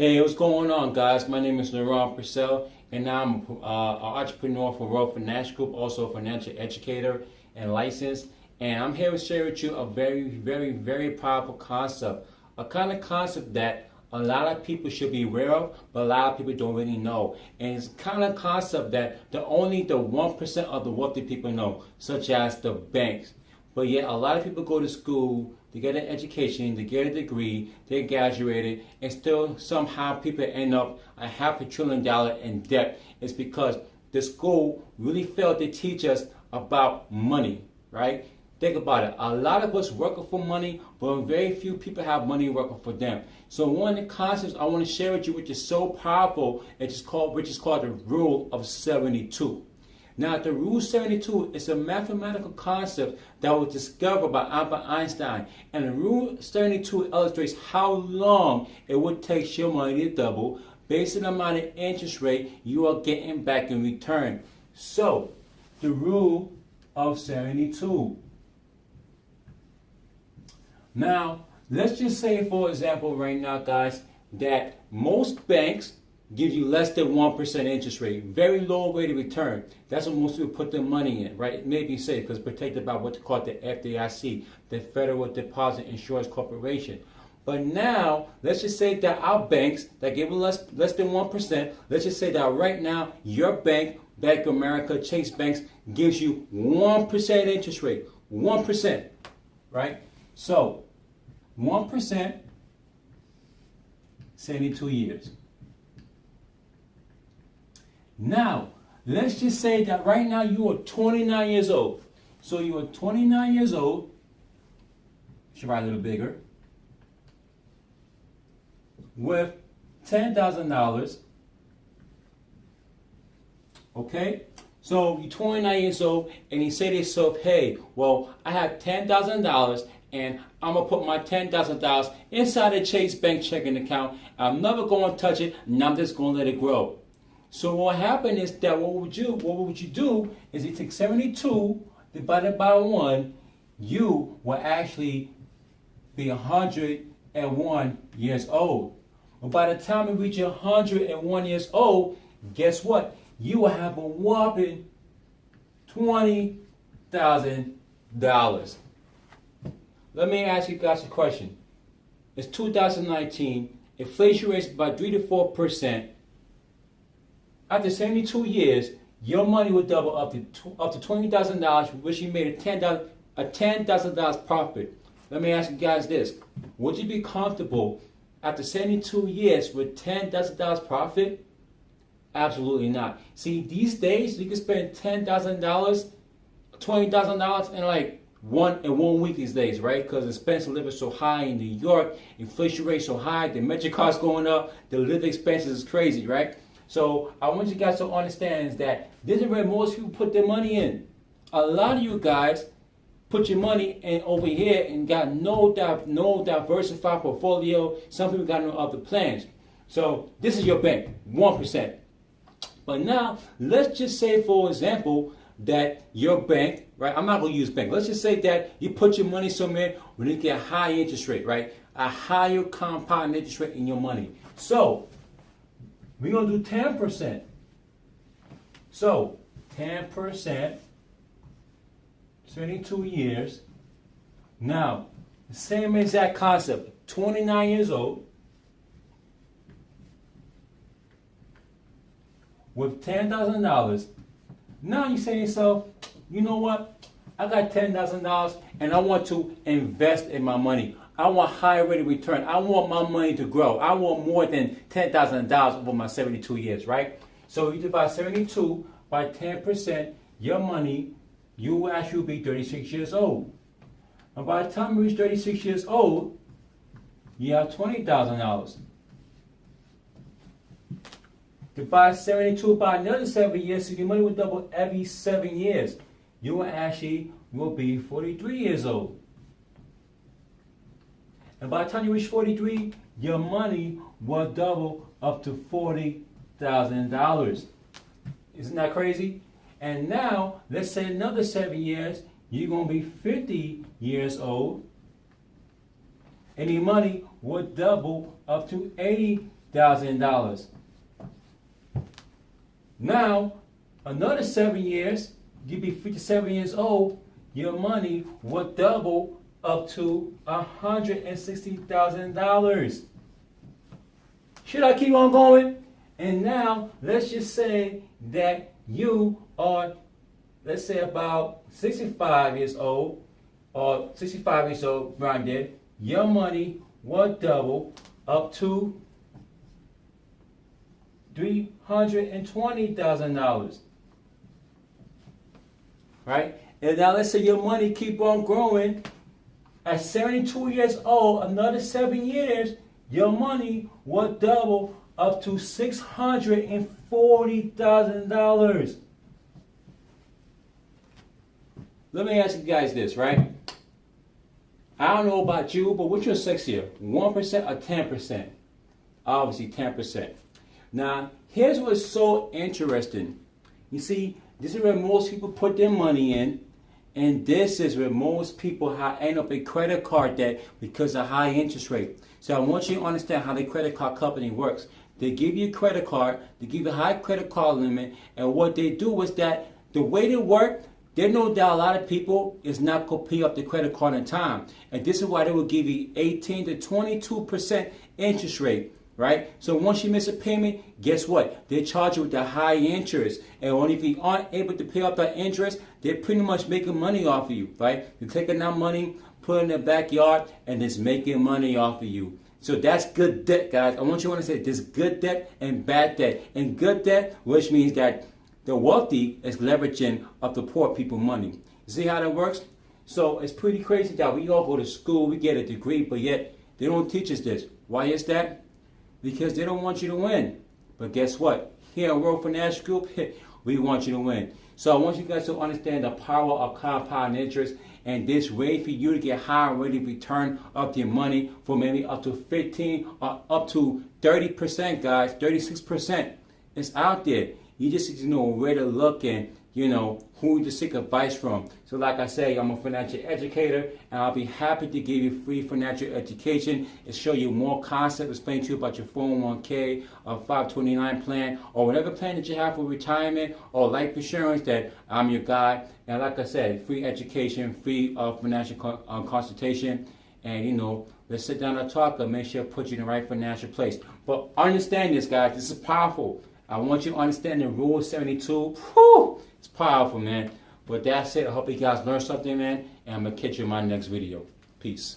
Hey, what's going on, guys? My name is Laurent Purcell, and I'm an entrepreneur for World Financial Group, also a financial educator and licensed. And I'm here to share with you a very powerful concept, a kind of concept that a lot of people should be aware of, but a lot of people don't really know. And it's kind of concept that only the 1% of the wealthy people know, such as the banks. But yet, a lot of people go to school, they get an education, they get a degree, they graduated, and still somehow people end up $500 billion in debt. It's because the school really failed to teach us about money, right? Think about it. A lot of us working for money, but very few people have money working for them. So one of the concepts I want to share with you, which is so powerful, which is called the Rule of 72. Now, the Rule 72 is a mathematical concept that was discovered by Albert Einstein. And the Rule 72 illustrates how long it would take your money to double based on the amount of interest rate you are getting back in return. So, the Rule of 72. Now, let's just say, for example, right now, guys, that most banks give you less than 1% interest rate, very low rate of return. That's what most people put their money in, right? It may be safe because protected by what they call the FDIC, the Federal Deposit Insurance Corporation. But now, let's just say that our banks that give us less than 1%, let's just say that right now, your bank, Bank of America, Chase Banks, gives you 1% interest rate. 1%, right? So, 1%, 72 years. Now, let's just say that right now you are 29 years old. So you are 29 years old. Should write a little bigger. With $10,000. Okay? So you're 29 years old and you say to yourself, hey, well, I have $10,000 and I'm going to put my $10,000 inside a Chase Bank checking account. I'm never going to touch it and I'm just going to let it grow. So what happened is that what would you do is you take 72 divided by 1, you will actually be 101 years old. But by the time you reach 101 years old, guess what? You will have a whopping $20,000. Let me ask you guys a question. It's 2019, inflation rate is about 3 to 4%. After 72 years, your money will double up to $20,000, which you made a $10,000 profit. Let me ask you guys this. Would you be comfortable after 72 years with $10,000 profit? Absolutely not. See, these days, you can spend $10,000, $20,000 in like one week these days, right? Because expense of living is so high in New York, inflation rate so high, the metro costs going up, the living expenses is crazy, right? So I want you guys to understand is that this is where most people put their money in. A lot of you guys put your money in over here and got no diversified portfolio. Some people got no other plans. So this is your bank, 1%. But now, let's just say, for example, that your bank, right? I'm not going to use bank. Let's just say that you put your money somewhere where you get a high interest rate, right? A higher compound interest rate in your money. So we're going to do 10%. So 10%, 72 years. Now, the same exact concept. 29 years old with $10,000. Now you say to yourself, you know what? I got $10,000 and I want to invest in my money. I want higher rate of return. I want my money to grow. I want more than $10,000 over my 72 years, right? So you divide 72 by 10%, your money, you will actually be 36 years old. And by the time you reach 36 years old, you have $20,000. Divide 72 by another 7 years, so your money will double every 7 years. You will be 43 years old. And by the time you reach 43, your money will double up to $40,000. Isn't that crazy? And now, let's say another 7 years, you're going to be 50 years old. And your money will double up to $50,000. Now, another 7 years, you'll be 57 years old, your money will double up to $160,000. Should I keep on going? And now, let's just say that you are, let's say about 65 years old, or 65 years old, around there, your money will double up to $320,000. Right? And now let's say your money keep on growing. At 72 years old, another 7 years, your money will double up to $640,000. Let me ask you guys this, right? I don't know about you, but which one's sexier? 1% or 10%? Obviously 10%. Now, here's what's so interesting. You see, this is where most people put their money in, and this is where most people end up a credit card debt because of high interest rate. So I want you to understand how the credit card company works. They give you a credit card, they give you a high credit card limit, and what they do is that the way they work, they know that a lot of people is not going to pay up the credit card in time. And this is why they will give you 18 to 22% interest rate, right? So once you miss a payment, guess what? They charge you with the high interest. And only if you aren't able to pay up that interest, they're pretty much making money off of you, right? They're taking that money, put it in their backyard, and it's making money off of you. So that's good debt, guys. I want you to understand there's good debt and bad debt. And good debt, which means that the wealthy is leveraging of the poor people money. You see how that works? So it's pretty crazy that we all go to school, we get a degree, but yet they don't teach us this. Why is that? Because they don't want you to win. But guess what? Here at World Financial Group, we want you to win. So I want you guys to understand the power of compound interest and this way for you to get higher rate of return of your money for maybe up to 15 or up to 30%, guys, 36%. It's out there. You just need to know where to look and, who to seek advice from. So like I say, I'm a financial educator, and I'll be happy to give you free financial education and show you more concepts, explain to you about your 401k or 529 plan or whatever plan that you have for retirement or life insurance, that I'm your guy. And like I said, free education, free financial consultation. And, let's sit down and talk and make sure I put you in the right financial place. But understand this, guys. This is powerful. I want you to understand the Rule 72. Whew, it's powerful, man. But that's it. I hope you guys learned something, man. And I'm going to catch you in my next video. Peace.